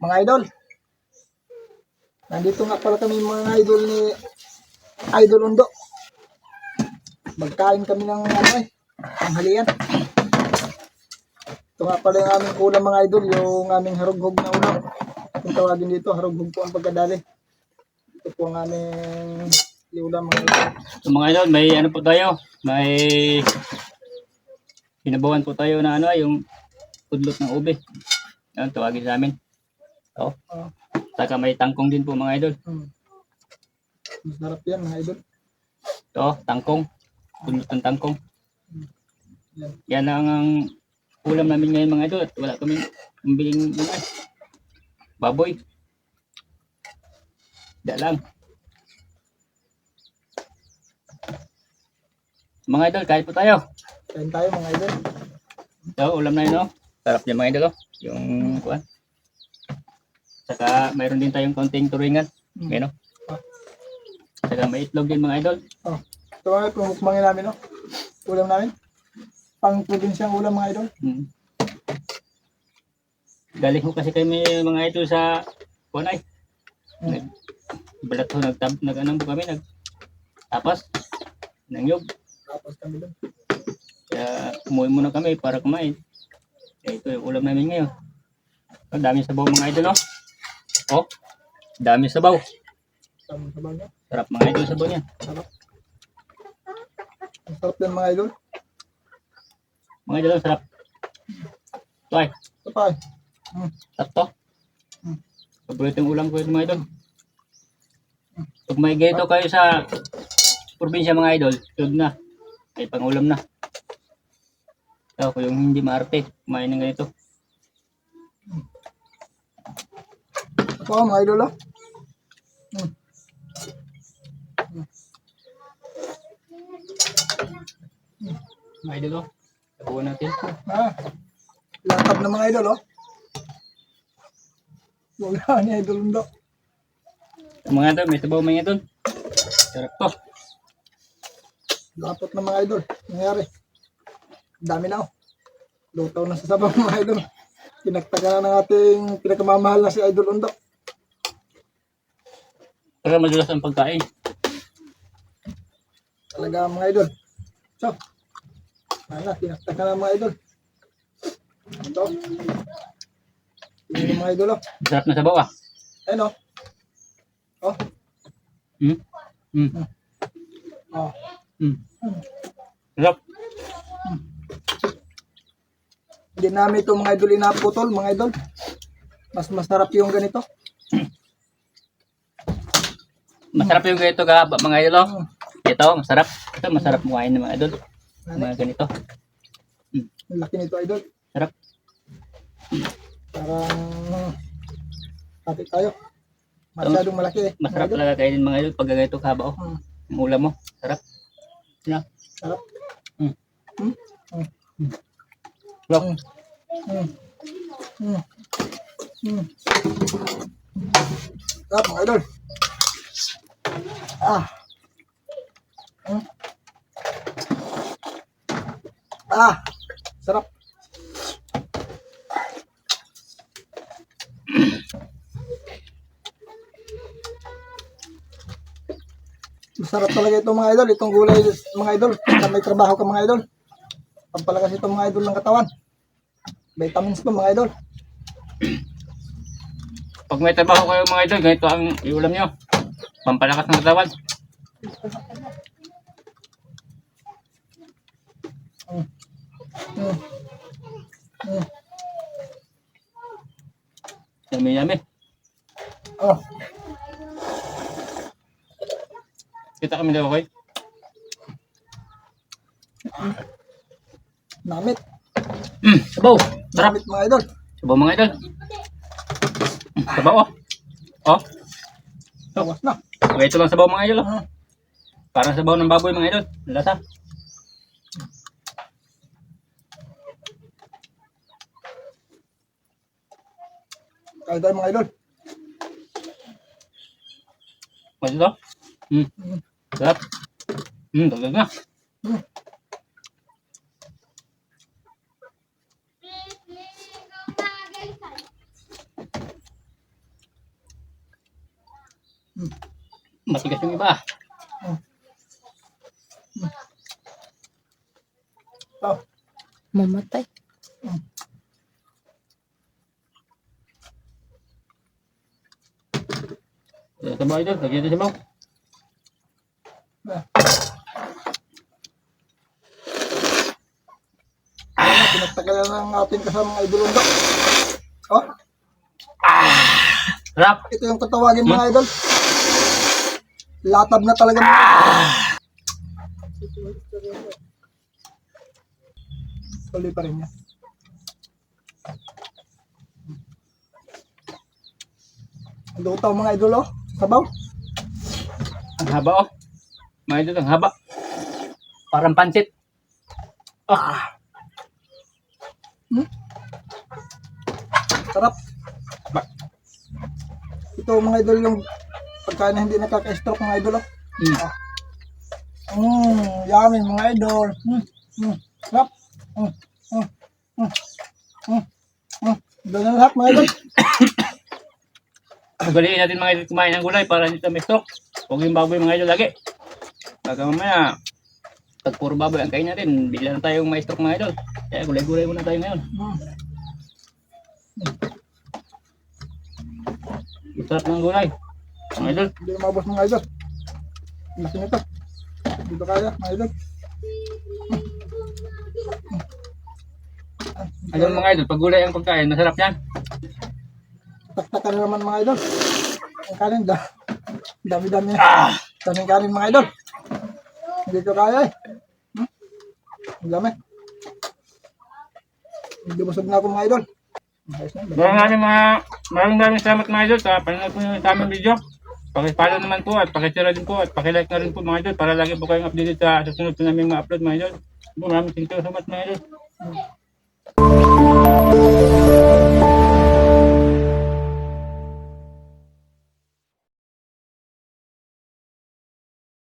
Mga idol, nandito nga pala kami mga idol ni Idol Undo. Magkain kami ng tanghalian. Ito nga pala yung aming ulam mga idol, yung aming harughog na ulam. Kung tawagin dito, harughog po ang pagkadali. Ito po ang aming ulam mga idol. So mga idol, may ano po tayo, may sinabawan po tayo na yung udlot ng ube. Yan, tawagin sa amin. So, saka may tangkong din po mga idol. Masarap yan mga idol. Ito, tangkong. Udlot ng tangkong. Yan. Yan ang ulam namin ngayon mga idol. At wala kaming pambiling baboy. Da lang. Mga idol, kain po tayo. Kain tayo mga idol. So, ulam na yun, no? Sarap niya mga idol, oh. Yung kuwan. Saka, mayroon din tayong konting turingan. Ngayon, no? Saka, may itlog din mga idol. Ito nga pumukmangin namin, no? Ulam namin. Pang probinsyang ulam mga idol. Galing ko kasi kami mga idol sa kuwan ay. Balat ho, nag-anong po kami, nagtapas ng yog. Tapos kami doon. Kaya umuwi muna kami para kumain. Kaya ito yung ulam namin ngayon. Ang daming sabaw mga idol, no? Oh, daming sabaw. Sabaw niya. Sarap mga idol sabaw niya. Sarap. Ang sarap yan mga idol. Mga idol, sarap. Ito ay, Ito pa. sarap to. Paborito yung ulam ko ito mga idol. Pag may ganito kayo sa probinsya mga idol, tulad na. Ay pangulam na. Ito, kung yung hindi maarte, kumain ng ganito. Ito mga idol, oh. Mga idol, oh. Tabuhan natin. Lakab na mga idol, oh. Wala ni Idol Undo. Mga idol, may sabaw mga idol. Sarap to. Lapot na mga idol. Nangyari. Dami na, oh. Lutaw na sa sabaw mga idol. Pinagtaga na ng ating pinakamamahal na si Idol Undo. Pero madulas ang pagkain. Talaga mga idol. So, pinagtaga na mga idol. Ito. Tingnan mga idol, oh. Sarap na sabaw ah. Ayun, oh. Oh. Oh. Sarap. Hindi namin ito mga idol inaputol, mga idol. Mas masarap yung ganito. Masarap yung ganito kahaba mga idol, oh. Ito, masarap. Ito, masarap kumain ng mga idol. Mga ganito. Ang laki nito idol. Sarap. Parang kapit tayo. Masyadong malaki eh. Masarap mga idol. talaga kainin mga idol pag ganito kahaba, oh. Yung ulam mo. Sarap. Sarap. Sarap. Sarap. Sarap mga idol. Sarap. Masarap talaga ito mga idol. Itong gulay mga idol. Kung may trabaho ka mga idol. Pampalakas ito mga idol ng katawan. Vitamins to mga idol. Pag may trabaho kayo mga idol, ganito ang iulam nyo. Pampalakas ng katawan. Yummy, yummy. Oh, Kita kami daw, okay? namit. Sabaw. Sarap. Namit mga idol. Sabaw mga idol. Sabaw, oh. Oh. Tawas na. Okay, ito lang sabaw mga idol, oh. Parang sabaw ng baboy mga idol. Lasa. Kaya tayo mga idol. Mas ito? Sarap. Dagdag na. Matigas yung iba. Oh, Mamatay. Ito mga idol, lagyan natin sabaw. pinagtagalan ng ating kasamang idol undo. Oh, Sarap. ito yung tatawagin mga idol. Latab na talaga. Tuloy pa rin niya. Lutaw mga idol oh. Sabaw. Ang haba oh. Mga idol, ang haba. Parang pansit. Ah. Sarap. Ito mga idol yung pagkain na hindi nakaka-stroke mga idol oh. Yummy mga idol. Sarap. Doon na lahat mga idol. Ugaliin natin mga idol kumain ng gulay para hindi tayo may stroke. Huwag yung baboy mga idol lagi. Baka mamaya, pag puro baboy ang kain natin, bigla na tayong may stroke mga idol. Kaya gulay-gulay muna tayo ngayon. Sarap ng gulay. Mga idol. Hindi na mabos mga idol. Laki nito. Dito kaya mga idol. Ayun mga idol, pag gulay ang pagkain, masarap yan. Taktakan na naman mga idol. Ang kanin dami-dami na. Daming kanin mga idol. Hindi ko kaya eh. Ang dami. Hindi busog na ako mga idol. Ayos na. Maraming salamat mga idol sa panonood po nyo sa aming video. Pakipollow naman po at pakishare din po at pakilike na rin po mga idol para lagi po kayong updated sa susunod po namin mga upload mga idol. Maraming thank you so much mga idol.